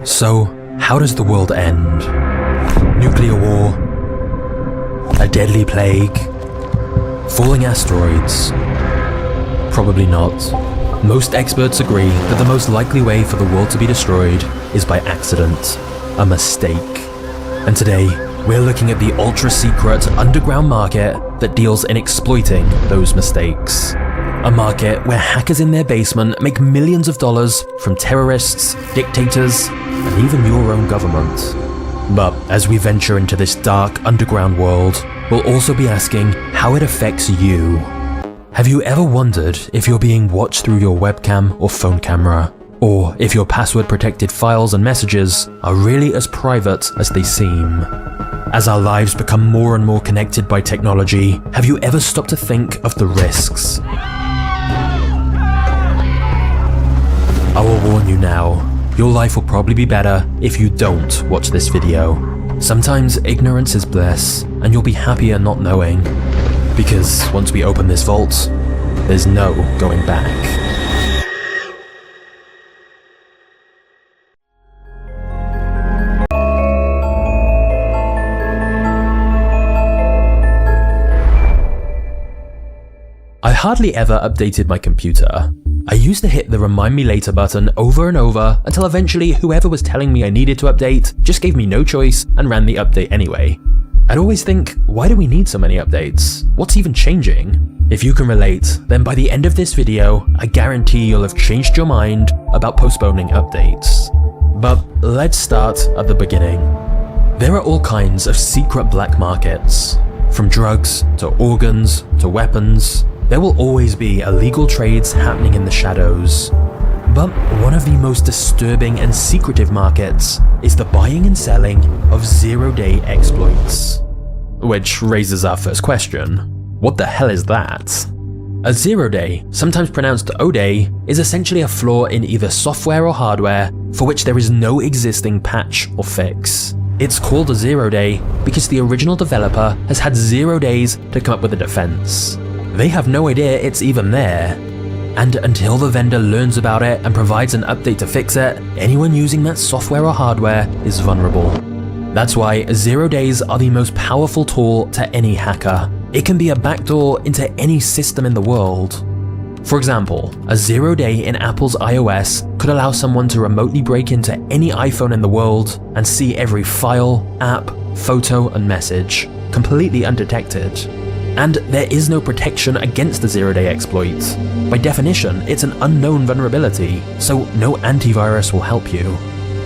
So, how does the world end? Nuclear war? A deadly plague? Falling asteroids? Probably not. Most experts agree that the most likely way for the world to be destroyed is by accident, a mistake. And today, we're looking at the ultra-secret underground market that deals in exploiting those mistakes. A market where hackers in their basement make millions of dollars from terrorists, dictators, and even your own government. But as we venture into this dark underground world, we'll also be asking how it affects you. Have you ever wondered if you're being watched through your webcam or phone camera? Or if your password-protected files and messages are really as private as they seem? As our lives become more and more connected by technology, have you ever stopped to think of the risks? I will warn you now, your life will probably be better if you don't watch this video. Sometimes ignorance is bliss, and you'll be happier not knowing. Because once we open this vault, there's no going back. I hardly ever updated my computer. I used to hit the remind me later button over and over until eventually whoever was telling me I needed to update just gave me no choice and ran the update anyway. I'd always think, why do we need so many updates? What's even changing? If you can relate, then by the end of this video, I guarantee you'll have changed your mind about postponing updates. But let's start at the beginning. There are all kinds of secret black markets. From drugs, to organs, to weapons, there will always be illegal trades happening in the shadows. But one of the most disturbing and secretive markets is the buying and selling of zero-day exploits. Which raises our first question. What the hell is that? A zero-day, sometimes pronounced O-day, is essentially a flaw in either software or hardware for which there is no existing patch or fix. It's called a zero-day because the original developer has had 0 days to come up with a defense. They have no idea it's even there. And until the vendor learns about it and provides an update to fix it, anyone using that software or hardware is vulnerable. That's why 0 days are the most powerful tool to any hacker. It can be a backdoor into any system in the world. For example, a 0 day in Apple's iOS could allow someone to remotely break into any iPhone in the world and see every file, app, photo, and message, completely undetected. And there is no protection against a 0 day exploit. By definition, it's an unknown vulnerability, so no antivirus will help you.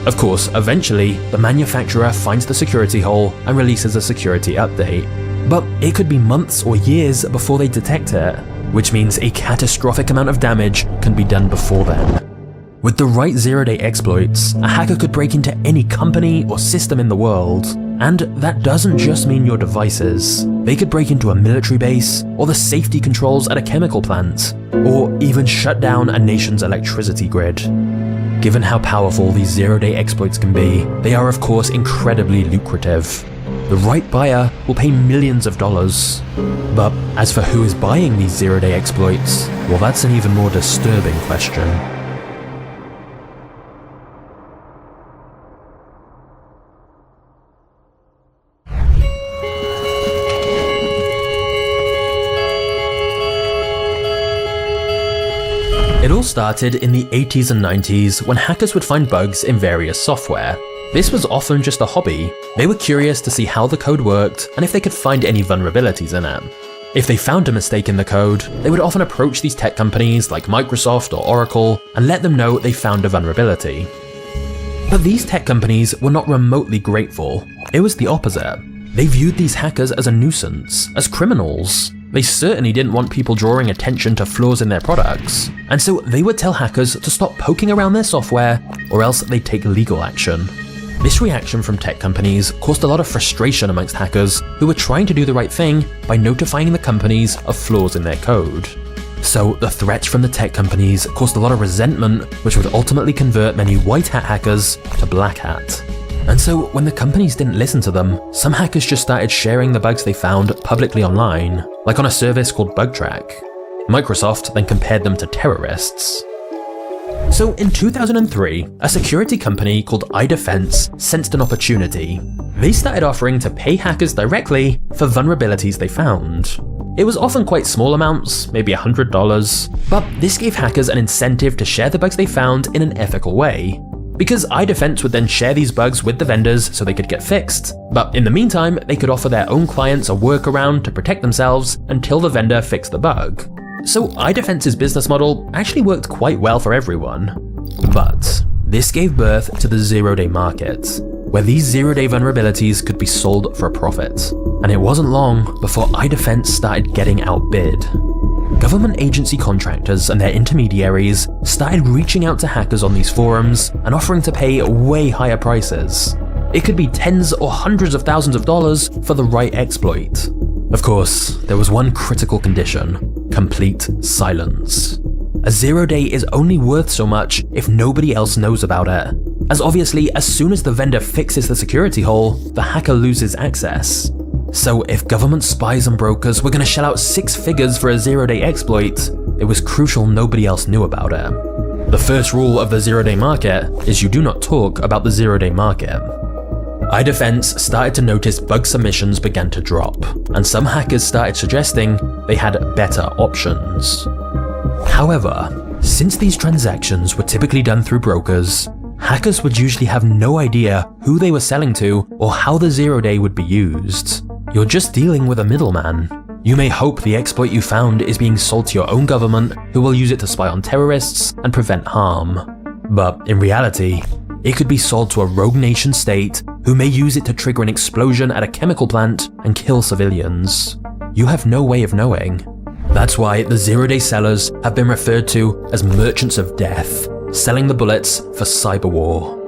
Of course, eventually, the manufacturer finds the security hole and releases a security update. But it could be months or years before they detect it, which means a catastrophic amount of damage can be done before then. With the right 0 day exploits, a hacker could break into any company or system in the world. And that doesn't just mean your devices. They could break into a military base, or the safety controls at a chemical plant, or even shut down a nation's electricity grid. Given how powerful these 0 day exploits can be, they are of course incredibly lucrative. The right buyer will pay millions of dollars. But as for who is buying these 0 day exploits, well, that's an even more disturbing question. It all started in the 80s and 90s when hackers would find bugs in various software. This was often just a hobby. They were curious to see how the code worked and if they could find any vulnerabilities in it. If they found a mistake in the code, they would often approach these tech companies like Microsoft or Oracle and let them know they found a vulnerability. But these tech companies were not remotely grateful. It was the opposite. They viewed these hackers as a nuisance, as criminals. They certainly didn't want people drawing attention to flaws in their products, and so they would tell hackers to stop poking around their software or else they'd take legal action. This reaction from tech companies caused a lot of frustration amongst hackers who were trying to do the right thing by notifying the companies of flaws in their code. So the threats from the tech companies caused a lot of resentment, which would ultimately convert many white hat hackers to black hat. And so when the companies didn't listen to them, some hackers just started sharing the bugs they found publicly online, like on a service called BugTrack. Microsoft then compared them to terrorists. So in 2003, a security company called iDefense sensed an opportunity. They started offering to pay hackers directly for vulnerabilities they found. It was often quite small amounts, maybe $100, but this gave hackers an incentive to share the bugs they found in an ethical way. Because iDefense would then share these bugs with the vendors so they could get fixed, but in the meantime, they could offer their own clients a workaround to protect themselves until the vendor fixed the bug. So iDefense's business model actually worked quite well for everyone. But this gave birth to the zero-day market, where these zero-day vulnerabilities could be sold for a profit. And it wasn't long before iDefense started getting outbid. Government agency contractors and their intermediaries started reaching out to hackers on these forums and offering to pay way higher prices. It could be tens or hundreds of thousands of dollars for the right exploit. Of course, there was one critical condition: complete silence. A zero-day is only worth so much if nobody else knows about it, as obviously as soon as the vendor fixes the security hole, the hacker loses access. So if government spies and brokers were going to shell out 6 figures for a zero-day exploit, it was crucial nobody else knew about it. The first rule of the zero-day market is you do not talk about the zero-day market. iDefense started to notice bug submissions began to drop, and some hackers started suggesting they had better options. However, since these transactions were typically done through brokers, hackers would usually have no idea who they were selling to or how the zero-day would be used. You're just dealing with a middleman. You may hope the exploit you found is being sold to your own government, who will use it to spy on terrorists and prevent harm. But in reality, it could be sold to a rogue nation state who may use it to trigger an explosion at a chemical plant and kill civilians. You have no way of knowing. That's why the zero-day sellers have been referred to as merchants of death, selling the bullets for cyber war.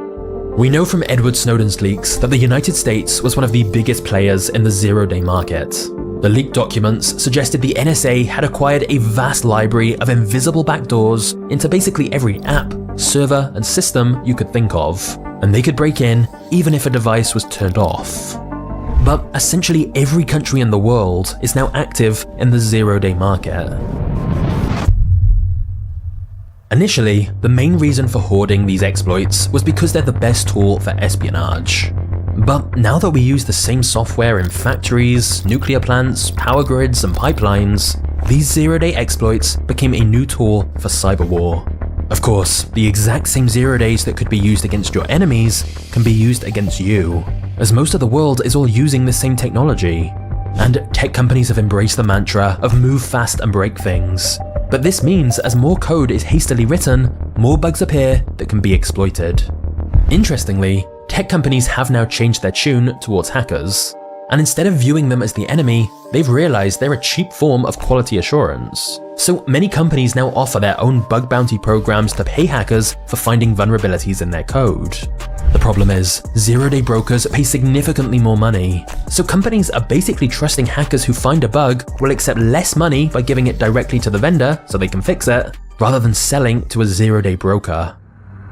We know from Edward Snowden's leaks that the United States was one of the biggest players in the zero-day market. The leaked documents suggested the NSA had acquired a vast library of invisible backdoors into basically every app, server, and system you could think of, and they could break in even if a device was turned off. But essentially every country in the world is now active in the zero-day market. Initially, the main reason for hoarding these exploits was because they're the best tool for espionage. But now that we use the same software in factories, nuclear plants, power grids, and pipelines, these zero-day exploits became a new tool for cyber war. Of course, the exact same zero-days that could be used against your enemies can be used against you, as most of the world is all using the same technology. And tech companies have embraced the mantra of move fast and break things. But this means as more code is hastily written, more bugs appear that can be exploited. Interestingly, tech companies have now changed their tune towards hackers, and instead of viewing them as the enemy, they've realized they're a cheap form of quality assurance. So many companies now offer their own bug bounty programs to pay hackers for finding vulnerabilities in their code. The problem is, zero-day brokers pay significantly more money, so companies are basically trusting hackers who find a bug will accept less money by giving it directly to the vendor so they can fix it, rather than selling to a zero-day broker.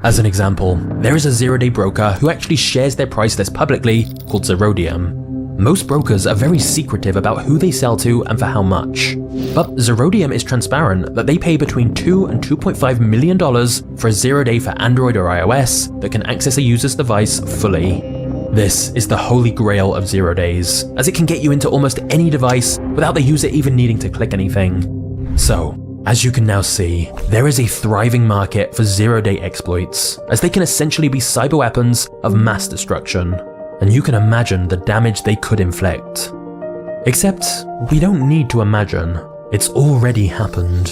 As an example, there is a zero-day broker who actually shares their price list publicly called Zerodium. Most brokers are very secretive about who they sell to and for how much, but Zerodium is transparent that they pay between $2 and $2.5 million for a zero-day for Android or iOS that can access a user's device fully. This is the holy grail of zero-days, as it can get you into almost any device without the user even needing to click anything. So, as you can now see, there is a thriving market for zero-day exploits, as they can essentially be cyber weapons of mass destruction. And you can imagine the damage they could inflict. Except, we don't need to imagine, it's already happened.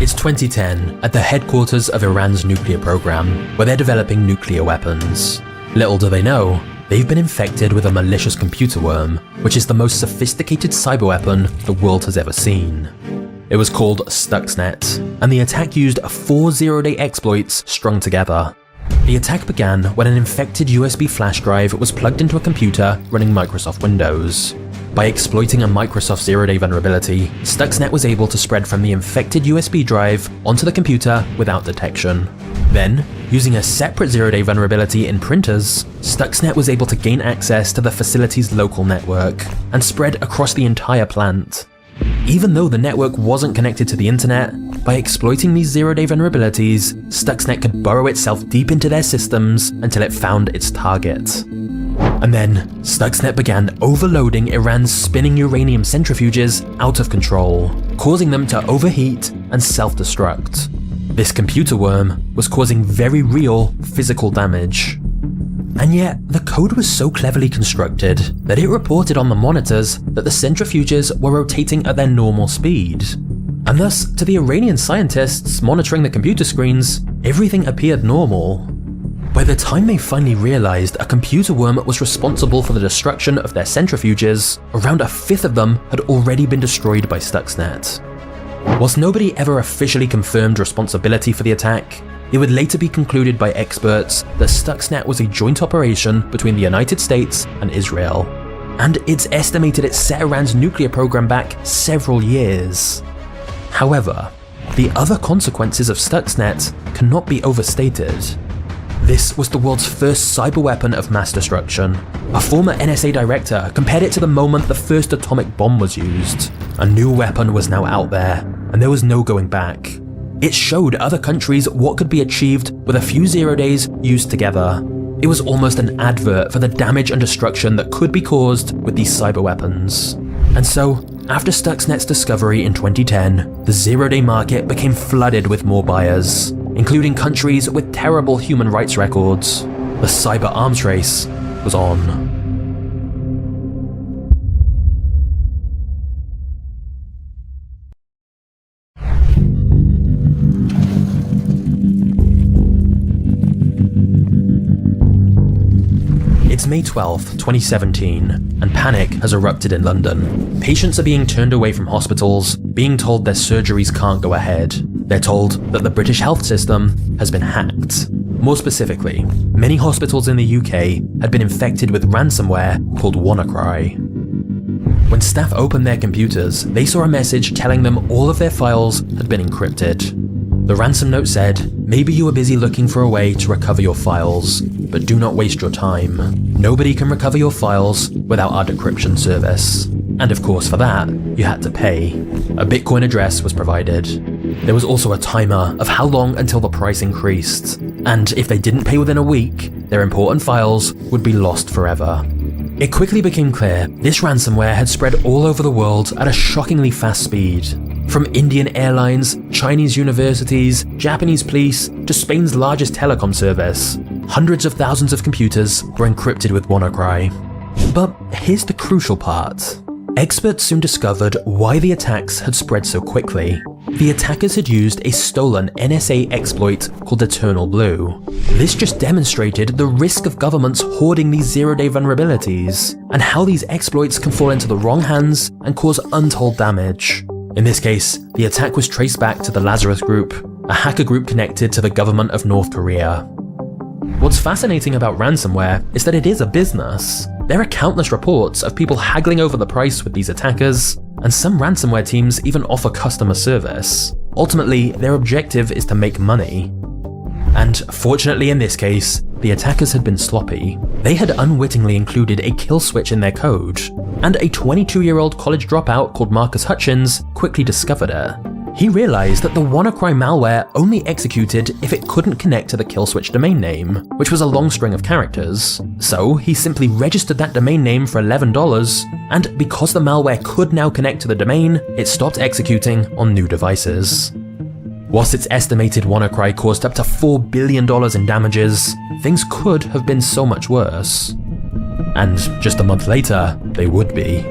It's 2010 at the headquarters of Iran's nuclear program, where they're developing nuclear weapons. Little do they know, they've been infected with a malicious computer worm, which is the most sophisticated cyber weapon the world has ever seen. It was called Stuxnet, and the attack used 4 zero-day exploits strung together. The attack began when an infected USB flash drive was plugged into a computer running Microsoft Windows. By exploiting a Microsoft zero-day vulnerability, Stuxnet was able to spread from the infected USB drive onto the computer without detection. Then, using a separate zero-day vulnerability in printers, Stuxnet was able to gain access to the facility's local network and spread across the entire plant. Even though the network wasn't connected to the internet, by exploiting these zero-day vulnerabilities, Stuxnet could burrow itself deep into their systems until it found its target. And then, Stuxnet began overloading Iran's spinning uranium centrifuges out of control, causing them to overheat and self-destruct. This computer worm was causing very real physical damage. And yet, the code was so cleverly constructed that it reported on the monitors that the centrifuges were rotating at their normal speed. And thus, to the Iranian scientists monitoring the computer screens, everything appeared normal. By the time they finally realized a computer worm was responsible for the destruction of their centrifuges, around a fifth of them had already been destroyed by Stuxnet. Whilst nobody ever officially confirmed responsibility for the attack, it would later be concluded by experts that Stuxnet was a joint operation between the United States and Israel, and it's estimated it set Iran's nuclear program back several years. However, the other consequences of Stuxnet cannot be overstated. This was the world's first cyber weapon of mass destruction. A former NSA director compared it to the moment the first atomic bomb was used. A new weapon was now out there, and there was no going back. It showed other countries what could be achieved with a few zero days used together. It was almost an advert for the damage and destruction that could be caused with these cyber weapons. And so, after Stuxnet's discovery in 2010, the zero-day market became flooded with more buyers, including countries with terrible human rights records. The cyber arms race was on. It's May 12th, 2017, and panic has erupted in London. Patients are being turned away from hospitals, being told their surgeries can't go ahead. They're told that the British health system has been hacked. More specifically, many hospitals in the UK had been infected with ransomware called WannaCry. When staff opened their computers, they saw a message telling them all of their files had been encrypted. The ransom note said, "Maybe you were busy looking for a way to recover your files, but do not waste your time. Nobody can recover your files without our decryption service." And of course for that, you had to pay. A Bitcoin address was provided. There was also a timer of how long until the price increased, and if they didn't pay within a week, their important files would be lost forever. It quickly became clear this ransomware had spread all over the world at a shockingly fast speed. From Indian airlines, Chinese universities, Japanese police, to Spain's largest telecom service, hundreds of thousands of computers were encrypted with WannaCry. But here's the crucial part. Experts soon discovered why the attacks had spread so quickly. The attackers had used a stolen NSA exploit called Eternal Blue. This just demonstrated the risk of governments hoarding these zero-day vulnerabilities, and how these exploits can fall into the wrong hands and cause untold damage. In this case, the attack was traced back to the Lazarus Group, a hacker group connected to the government of North Korea. What's fascinating about ransomware is that it is a business. There are countless reports of people haggling over the price with these attackers, and some ransomware teams even offer customer service. Ultimately, their objective is to make money. And fortunately in this case, the attackers had been sloppy. They had unwittingly included a kill switch in their code, and a 22-year-old college dropout called Marcus Hutchins quickly discovered it. He realized that the WannaCry malware only executed if it couldn't connect to the kill switch domain name, which was a long string of characters. So he simply registered that domain name for $11, and because the malware could now connect to the domain, it stopped executing on new devices. Whilst it's estimated WannaCry caused up to $4 billion in damages, things could have been so much worse. And just a month later, they would be.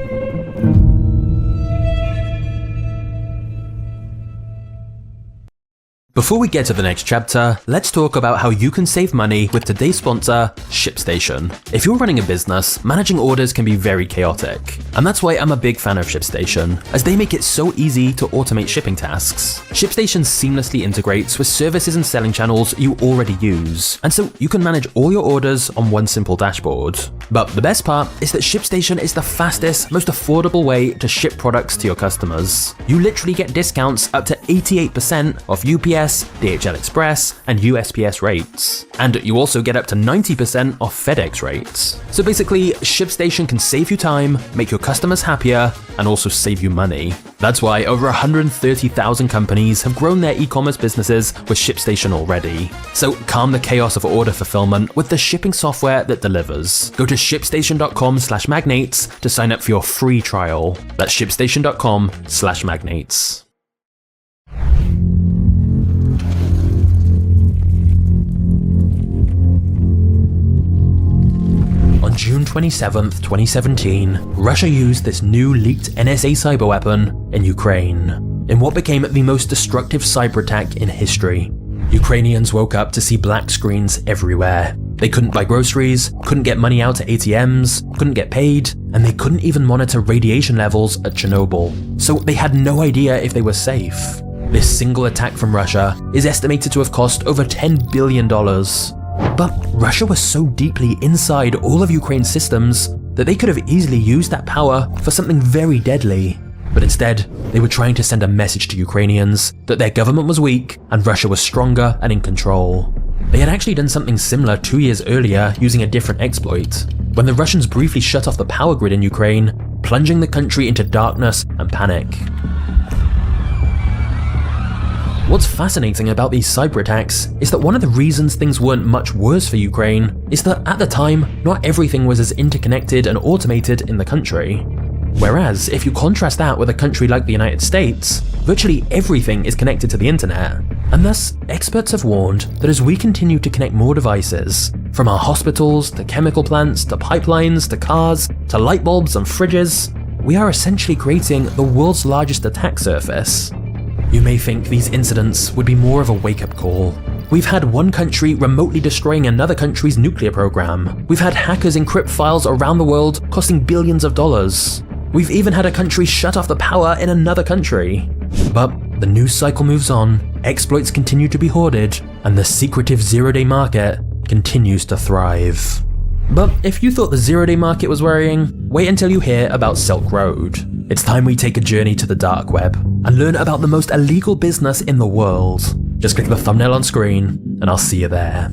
Before we get to the next chapter, let's talk about how you can save money with today's sponsor, ShipStation. If you're running a business, managing orders can be very chaotic. And that's why I'm a big fan of ShipStation, as they make it so easy to automate shipping tasks. ShipStation seamlessly integrates with services and selling channels you already use, and so you can manage all your orders on one simple dashboard. But the best part is that ShipStation is the fastest, most affordable way to ship products to your customers. You literally get discounts up to 88% off UPS, DHL Express, and USPS rates. And you also get up to 90% off FedEx rates. So basically, ShipStation can save you time, make your customers happier, and also save you money. That's why over 130,000 companies have grown their e-commerce businesses with ShipStation already. So calm the chaos of order fulfillment with the shipping software that delivers. Go to shipstation.com/magnates to sign up for your free trial. That's shipstation.com/magnates. On June 27th, 2017, Russia used this new leaked NSA cyber weapon in Ukraine, in what became the most destructive cyber attack in history. Ukrainians woke up to see black screens everywhere. They couldn't buy groceries, couldn't get money out to ATMs, couldn't get paid, and they couldn't even monitor radiation levels at Chernobyl. So they had no idea if they were safe. This single attack from Russia is estimated to have cost over $10 billion. But Russia was so deeply inside all of Ukraine's systems that they could have easily used that power for something very deadly. But instead, they were trying to send a message to Ukrainians that their government was weak and Russia was stronger and in control. They had actually done something similar 2 years earlier using a different exploit, when the Russians briefly shut off the power grid in Ukraine, plunging the country into darkness and panic. What's fascinating about these cyber attacks is that one of the reasons things weren't much worse for Ukraine is that at the time, not everything was as interconnected and automated in the country. Whereas, if you contrast that with a country like the United States, virtually everything is connected to the internet. And thus, experts have warned that as we continue to connect more devices, from our hospitals to chemical plants to pipelines to cars to light bulbs and fridges, we are essentially creating the world's largest attack surface. You may think these incidents would be more of a wake-up call. We've had one country remotely destroying another country's nuclear program. We've had hackers encrypt files around the world costing billions of dollars. We've even had a country shut off the power in another country. But the news cycle moves on, exploits continue to be hoarded, and the secretive zero-day market continues to thrive. But if you thought the zero-day market was worrying, wait until you hear about Silk Road. It's time we take a journey to the dark web and learn about the most illegal business in the world. Just click the thumbnail on screen and I'll see you there.